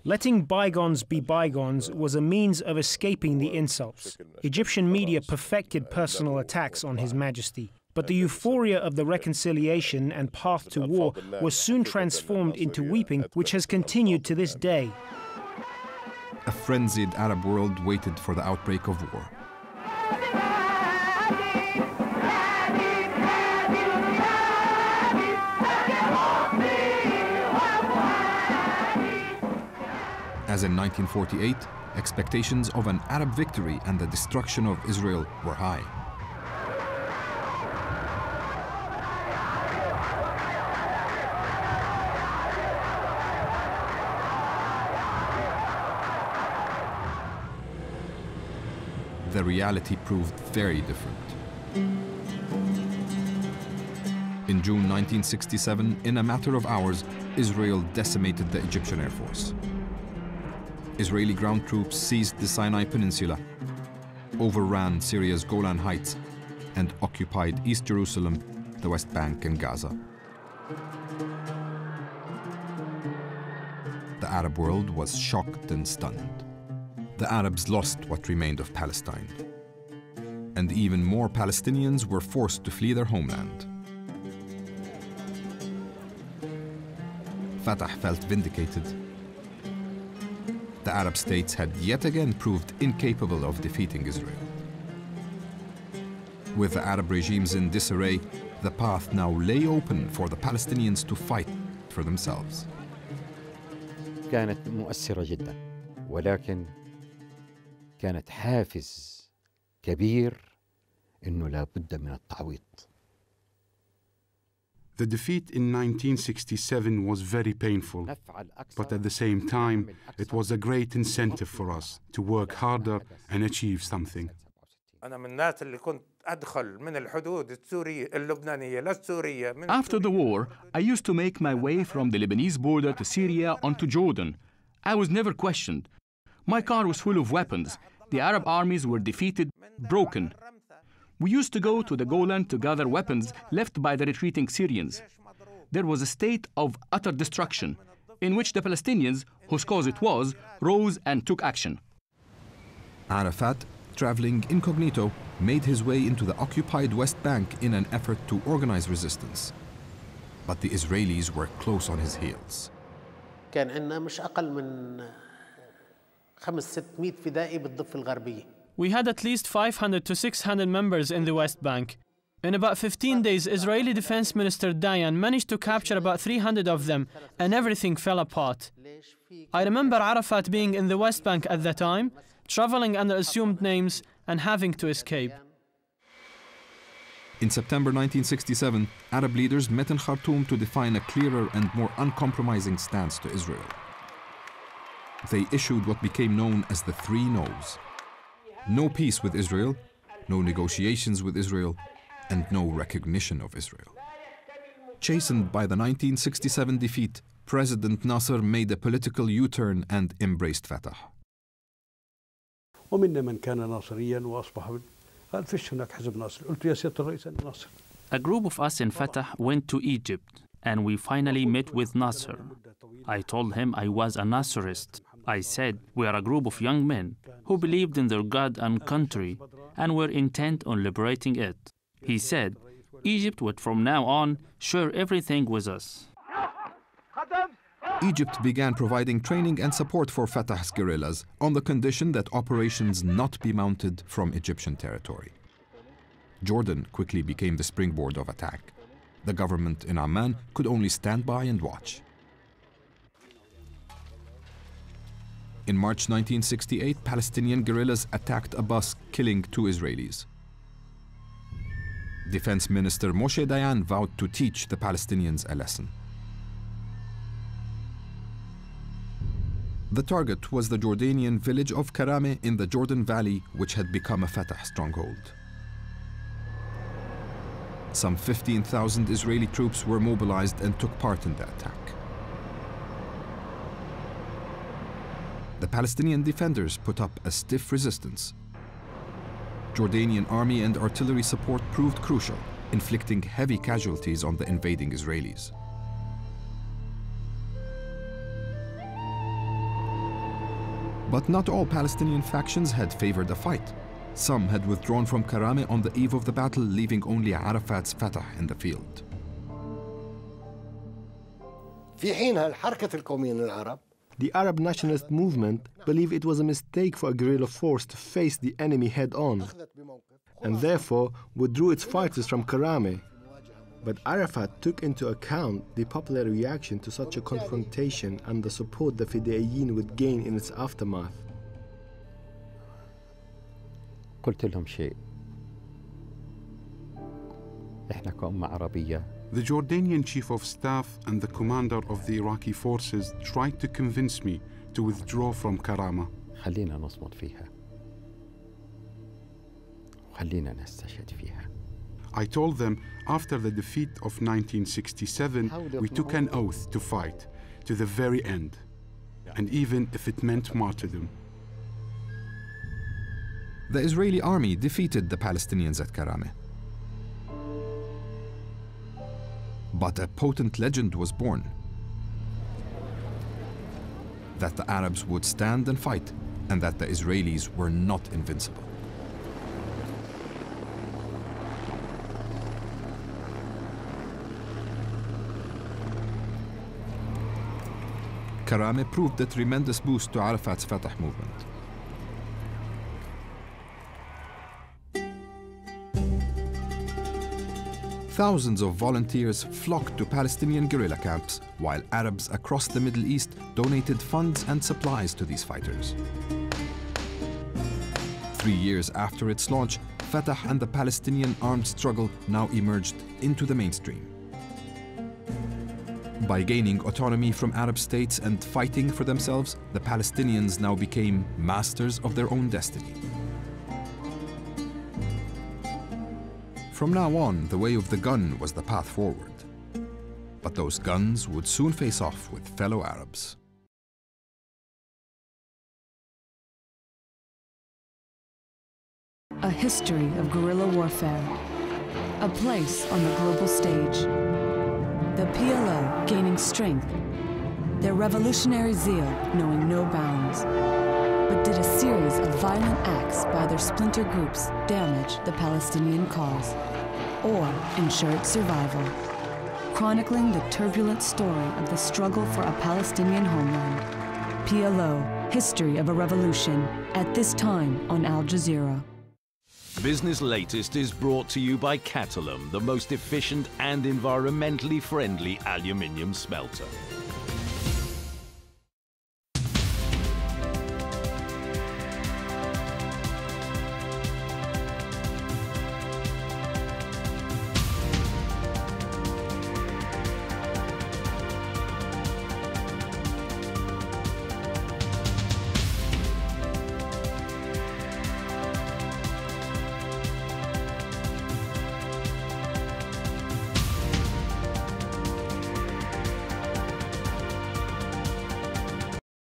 Letting bygones be bygones was a means of escaping the insults. Egyptian media perfected personal attacks on His Majesty. But the euphoria of the reconciliation and path to war was soon transformed into weeping, which has continued to this day. A frenzied Arab world waited for the outbreak of war. As in 1948, expectations of an Arab victory and the destruction of Israel were high. The reality proved very different. In June 1967, in a matter of hours, Israel decimated the Egyptian Air Force. Israeli ground troops seized the Sinai Peninsula, overran Syria's Golan Heights, and occupied East Jerusalem, the West Bank, and Gaza. The Arab world was shocked and stunned. The Arabs lost what remained of Palestine, and even more Palestinians were forced to flee their homeland. Fatah felt vindicated. The Arab states had yet again proved incapable of defeating Israel. With the Arab regimes in disarray, the path now lay open for the Palestinians to fight for themselves. كانت مؤثرة جدا، ولكن كانت حافز كبير إنه لابد من التعويض. The defeat in 1967 was very painful, but at the same time, it was a great incentive for us to work harder and achieve something. After the war, I used to make my way from the Lebanese border to Syria onto Jordan. I was never questioned. My car was full of weapons. The Arab armies were defeated, broken. We used to go to the Golan to gather weapons left by the retreating Syrians. There was a state of utter destruction, in which the Palestinians, whose cause it was, rose and took action. Arafat, traveling incognito, made his way into the occupied West Bank in an effort to organize resistance. But the Israelis were close on his heels. كان عندنا مش أقل من 500-600 فدائي بالضفة الغربية. We had at least 500 to 600 members in the West Bank. In about 15 days, Israeli Defense Minister Dayan managed to capture about 300 of them, and everything fell apart. I remember Arafat being in the West Bank at the time, traveling under assumed names and having to escape. In September 1967, Arab leaders met in Khartoum to define a clearer and more uncompromising stance to Israel. They issued what became known as the Three No's. No peace with Israel, no negotiations with Israel, and no recognition of Israel. Chastened by the 1967 defeat, President Nasser made a political U-turn and embraced Fatah. ومنا من كان ناصريا وأصبح قال فيش هناك حزب ناصر. قلت يا سيادة الرئيس أنا ناصر. A group of us in Fatah went to Egypt, and we finally met with Nasser. I told him I was a Nasserist. I said, we are a group of young men who believed in their God and country and were intent on liberating it. He said, Egypt would from now on share everything with us. Egypt began providing training and support for Fatah's guerrillas on the condition that operations not be mounted from Egyptian territory. Jordan quickly became the springboard of attack. The government in Amman could only stand by and watch. In March 1968, Palestinian guerrillas attacked a bus, killing 2 Israelis. Defense Minister Moshe Dayan vowed to teach the Palestinians a lesson. The target was the Jordanian village of Karame in the Jordan Valley, which had become a Fatah stronghold. Some 15,000 Israeli troops were mobilized and took part in the attack. The Palestinian defenders put up a stiff resistance. Jordanian army and artillery support proved crucial, inflicting heavy casualties on the invading Israelis. But not all Palestinian factions had favored a fight. Some had withdrawn from Karame on the eve of the battle, leaving only Arafat's Fatah in the field. The Arab nationalist movement believed it was a mistake for a guerrilla force to face the enemy head-on, and therefore withdrew its fighters from Karame. But Arafat took into account the popular reaction to such a confrontation and the support the Fidayeen would gain in its aftermath. قلت لهم شيء. إحنا كأمة عربية. The Jordanian chief of staff and the commander of the Iraqi forces tried to convince me to withdraw from Karama. خلينا نصمد فيها. وخلينا نستشهد فيها. I told them after the defeat of 1967, we took an oath to fight to the very end, and even if it meant martyrdom. The Israeli army defeated the Palestinians at Karame. But a potent legend was born, that the Arabs would stand and fight, and that the Israelis were not invincible. Karame proved a tremendous boost to Arafat's Fatah movement. Thousands of volunteers flocked to Palestinian guerrilla camps, while Arabs across the Middle East donated funds and supplies to these fighters. 3 years after its launch, Fatah and the Palestinian armed struggle now emerged into the mainstream. By gaining autonomy from Arab states and fighting for themselves, the Palestinians now became masters of their own destiny. From now on, the way of the gun was the path forward. But those guns would soon face off with fellow Arabs. A history of guerrilla warfare. A place on the global stage. The PLO gaining strength. Their revolutionary zeal knowing no bounds. But did a series of violent acts by their splinter groups damage the Palestinian cause, or ensure its survival? Chronicling the turbulent story of the struggle for a Palestinian homeland. PLO, History of a Revolution, at this time on AlJazeera. Business Latest is brought to you by Catalum, the most efficient and environmentally friendly aluminium smelter.